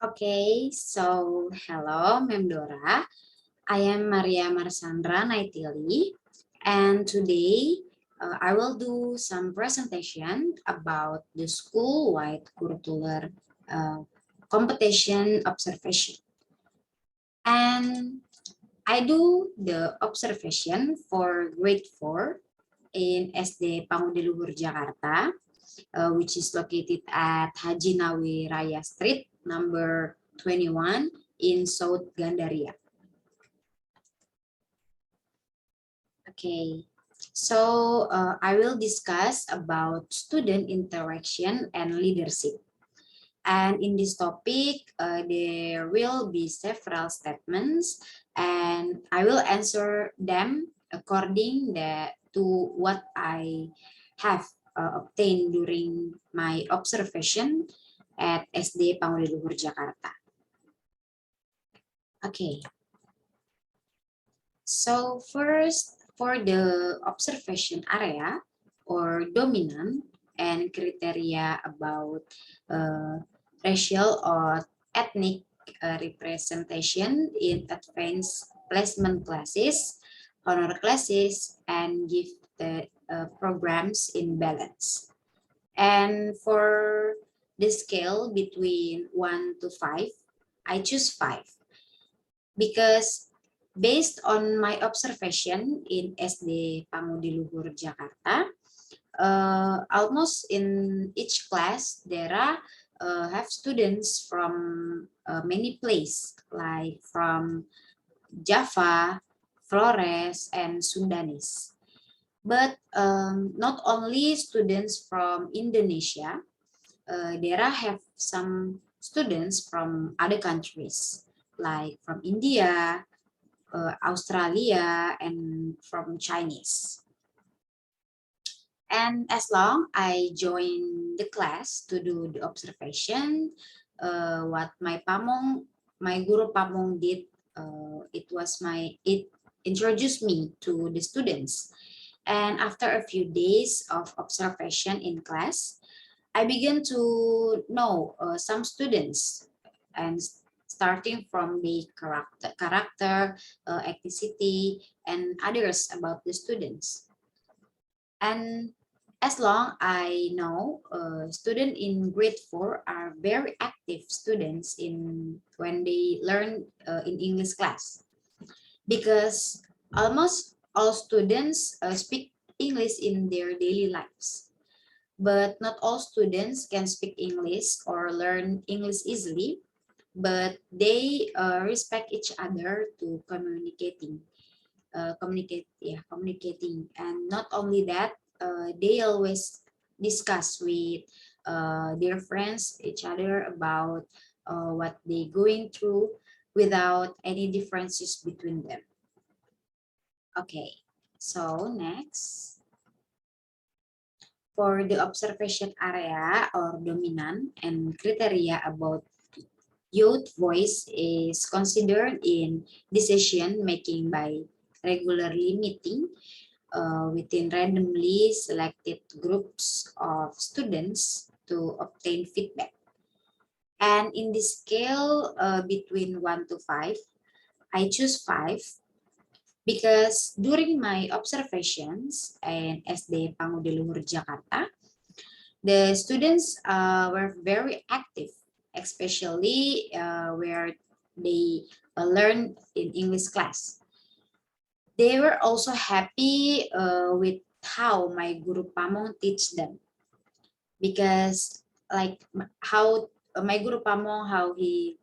Okay, so hello, Mem Dora. I am Maria Marsandra Naitili, and today I will do some presentation about the school-wide curricular uh, competition observation. And I do the observation for grade 4 in SD Pangudi Luhur, Jakarta, which is located at Haji Nawi Raya Street, number 21 in South Gandaria. Okay, so I will discuss about student interaction and leadership. And in this topic, there will be several statements, and I will answer them according to what I have obtained during my observation at SD Pangudi Luhur, Jakarta. Okay, so first for the observation area or dominant and criteria about uh, racial or ethnic representation in advanced placement classes, honor classes, and gifted programs in balance. And for the scale between 1 to 5, I choose 5 because based on my observation in SD Pangudi Luhur, Jakarta, almost in each class there are have students from many places like from Java, Flores, and Sundanese. But not only students from Indonesia, there are have some students from other countries like from India, Australia, and from Chinese. And as long I join the class to do the observation, what my guru Pamong did, it introduced me to the students. And after a few days of observation in class, I began to know some students and starting from the character, ethnicity, and others about the students. And as long I know, students in grade 4 are very active students in when they learn in English class because almost all students speak English in their daily lives. But not all students can speak English or learn English easily, but they respect each other to communicating. And not only that, they always discuss with their friends, each other about what they going through without any differences between them. Okay, so next. For the observation area or dominant and criteria about youth voice is considered in decision making by regularly meeting within randomly selected groups of students to obtain feedback. And in the scale between 1 to 5, I choose 5 because during my observations and SD Pangudi Luhur, Jakarta, the students were very active, especially where they learn in English class. They were also happy with how my Guru Pamong teach them because like how my Guru Pamong, how he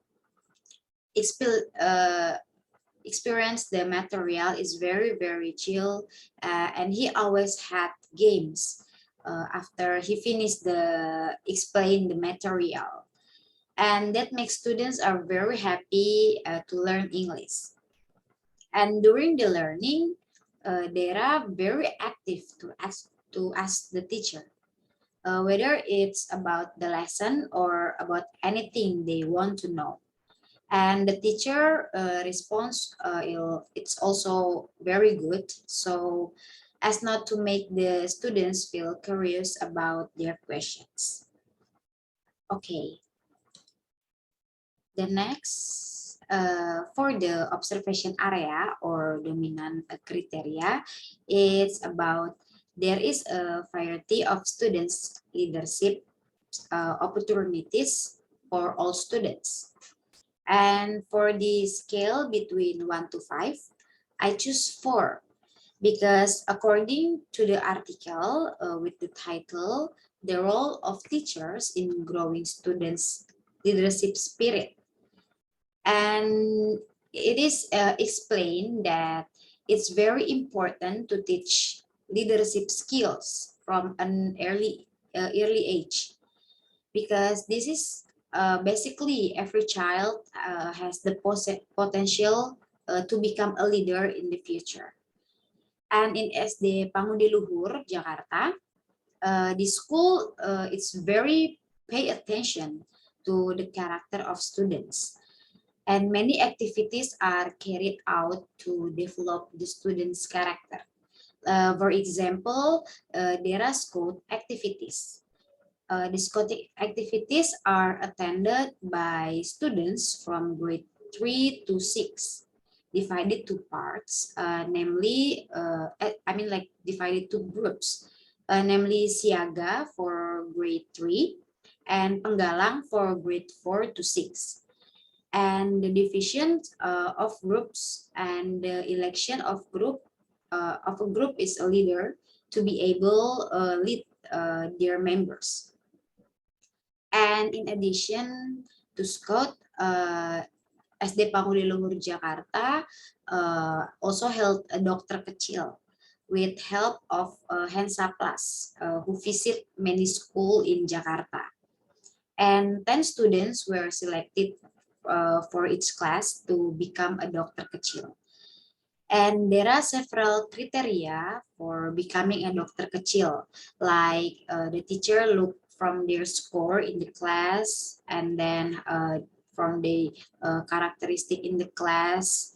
experienced the material is very, very chill. And he always had games after he finished the explain the material. And that makes students are very happy to learn English. And during the learning, they are very active to ask the teacher, whether it's about the lesson or about anything they want to know. And the teacher response, it's also very good. So as not to make the students feel curious about their questions. Okay. The next, for the observation area or dominant criteria, it's about there is a variety of students leadership opportunities for all students. And for the scale between 1 to 5, I choose 4 because according to the article with the title, The Role of Teachers in Growing Students' Leadership Spirit. And it is explained that it's very important to teach leadership skills from an early age, because this is basically every child has the potential to become a leader in the future. And in SD Pangudi Luhur, Jakarta, the school it's very pay attention to the character of students. And many activities are carried out to develop the students' character. For example, there are scout activities. The scout activities are attended by students from grade 3 to 6, divided to parts, namely, divided to groups, namely Siaga for grade 3 and Penggalang for grade 4 to 6. And the division of groups and the election of a group is a leader to be able lead their members. And in addition to Scott, SD Pangudi Luhur Jakarta also held a dokter kecil with help of Hensa Plus who visit many schools in Jakarta. And 10 students were selected for each class to become a dokter kecil. And there are several criteria for becoming a dokter kecil, like the teacher look from their score in the class, and then from the characteristic in the class,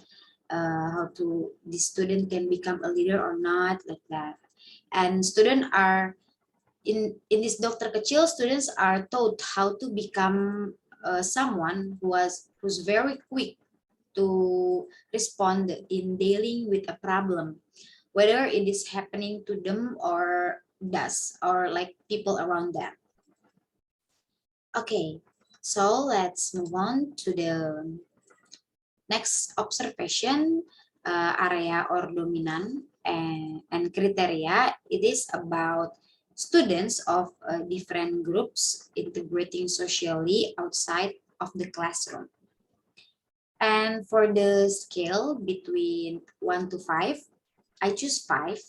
how to the student can become a leader or not, like that. And students are in this dokter kecil, students are taught how to become someone who's very quick to respond in dealing with a problem, whether it is happening to them or does or like people around them. Okay, so let's move on to the next observation area or dominant and criteria. It is about students of different groups integrating socially outside of the classroom. And for the scale between 1 to 5, I choose 5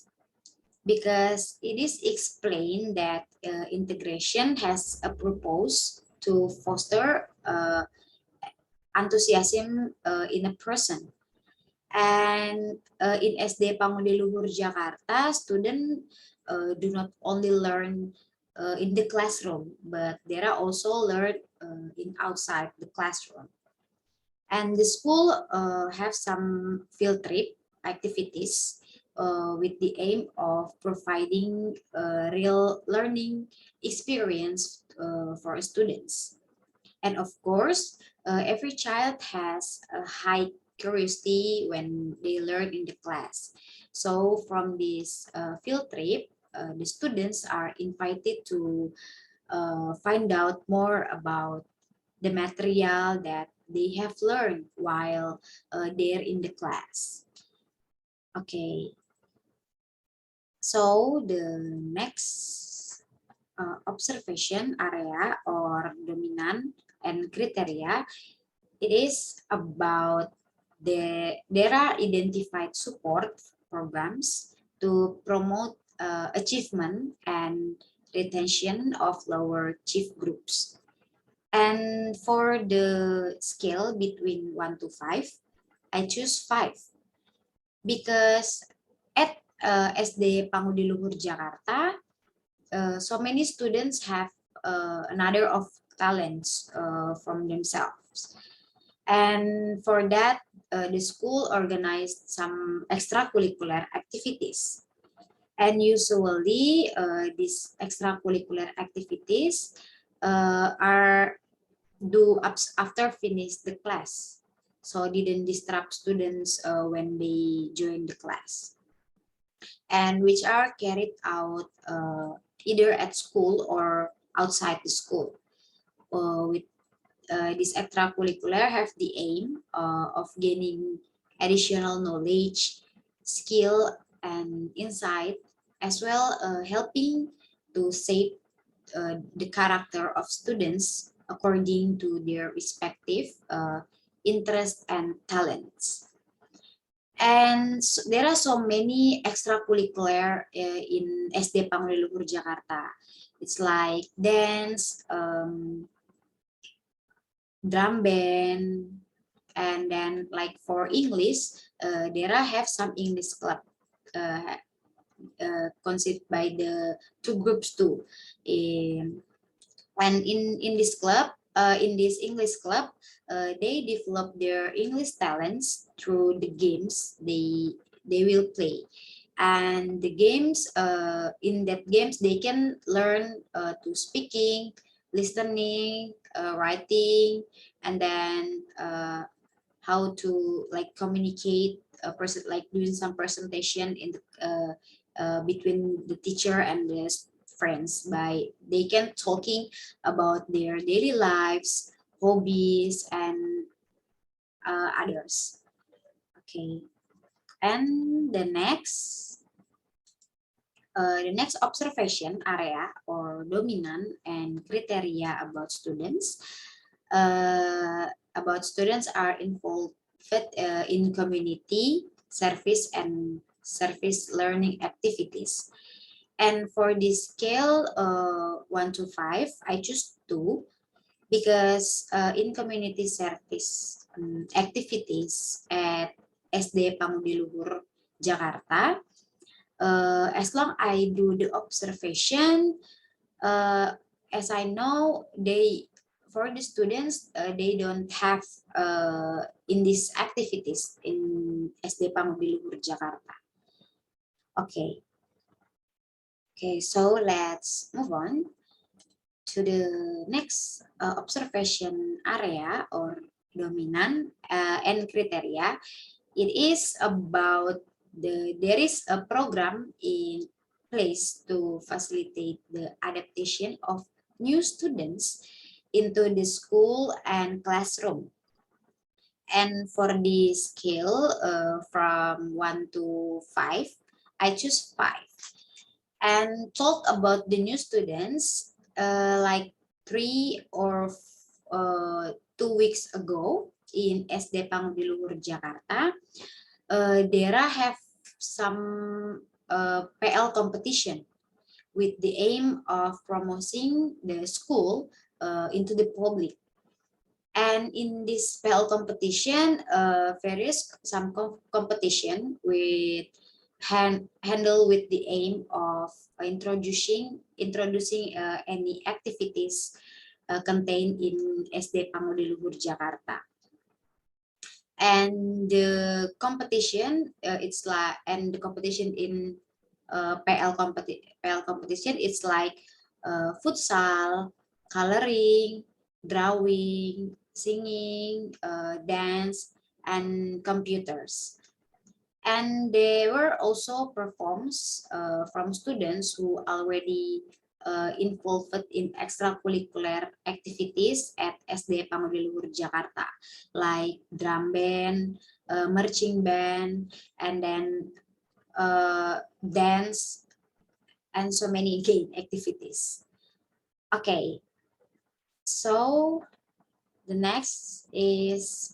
because it is explained that integration has a purpose to foster enthusiasm in a person. And in SD Pangudi Luhur Jakarta, students do not only learn in the classroom, but they are also learned in outside the classroom. And the school have some field trip activities with the aim of providing real learning experience for students. And of course, every child has a high curiosity when they learn in the class. So from this field trip, the students are invited to find out more about the material that they have learned while they're in the class. Okay, so the next observation area or dominant and criteria, it is about there are identified support programs to promote achievement and retention of lower chief groups. And for the scale between 1 to 5, I choose 5 because at SD Pangudi Luhur Jakarta, so many students have another of talents from themselves. And for that, the school organized some extracurricular activities. And usually, these extracurricular activities are do after finish the class, so didn't disrupt students when they join the class, and which are carried out either at school or outside the school. With this extracurricular have the aim of gaining additional knowledge, skill, and insight, as well helping to shape the character of students according to their respective interests and talents. And there are so many extracurricular in SD Panguri Luhur Jakarta. It's like dance, drum band, and then like for English, there have some English club uh, consist by the two groups too. And in this club, in this English club, they develop their English talents through the games they will play. And the games, in that games, they can learn to speaking, listening, writing, and then how to like communicate a person, like doing some presentation in the between the teacher and the friends, by they can talking about their daily lives, hobbies, and others. Okay, and the next observation area or dominant and criteria about students are involved in community service and service learning activities. And for this scale 1 to 5, I choose 2 because in community service activities at SD Pangudi Luhur Jakarta, as long I do the observation, as I know, they for the students they don't have in these activities in SD Pangudi Luhur Jakarta. Okay, so let's move on to the next observation area or dominant and criteria. It is about there is a program in place to facilitate the adaptation of new students into the school and classroom. And for the scale from 1 to 5, I choose 5. And talk about the new students like 2 weeks ago in SD Pangudi Luhur Jakarta. Dera have some PL competition with the aim of promoting the school into the public. And in this PL competition, various some competition with handle with the aim of introducing any activities contained in SD Pangudi Luhur Jakarta. And the competition the competition in PL competition, it's like futsal, coloring, drawing, singing, dance, and computers. And there were also performs from students who already involved in extracurricular activities at SD Pangudi Luhur Jakarta, like drum band, marching band, and then dance, and so many game activities. Okay, so the next is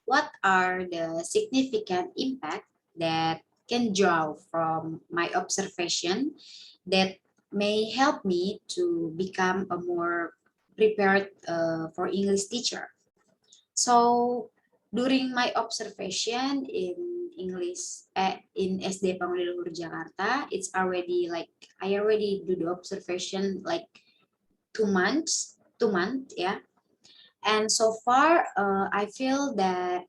what are the significant impact that can draw from my observation that may help me to become a more prepared for English teacher. So during my observation in English in SD Pangudi Luhur Jakarta, it's already like I already do the observation like 2 months, yeah. And so far, I feel that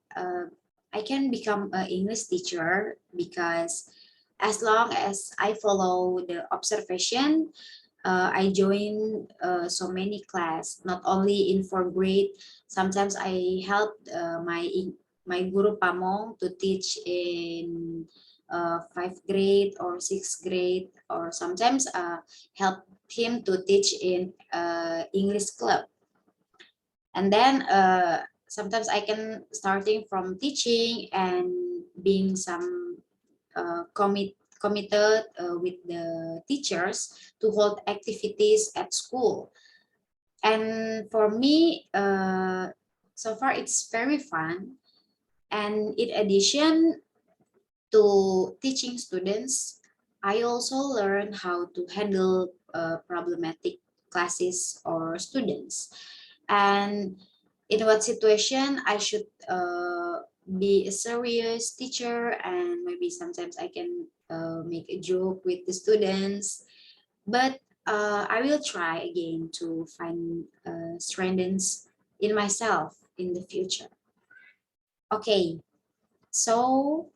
I can become an English teacher because as long as I follow the observation, I join so many class, not only in 4th grade. Sometimes I help my guru Pamong to teach in 5th grade or 6th grade, or sometimes help him to teach in English club. And then sometimes I can starting from teaching and being some committed with the teachers to hold activities at school. And for me, so far it's very fun. And in addition to teaching students, I also learn how to handle problematic classes or students. And in what situation I should be a serious teacher, and maybe sometimes I can make a joke with the students, but I will try again to find strengths in myself in the future. Okay, so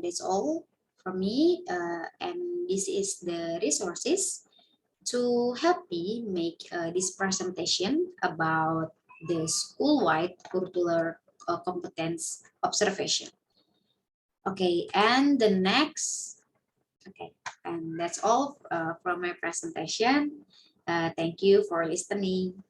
that's all from me, and this is the resources to help me make this presentation about the school-wide curricular competence observation. Okay, and the next, okay, and that's all from my presentation. Thank you for listening.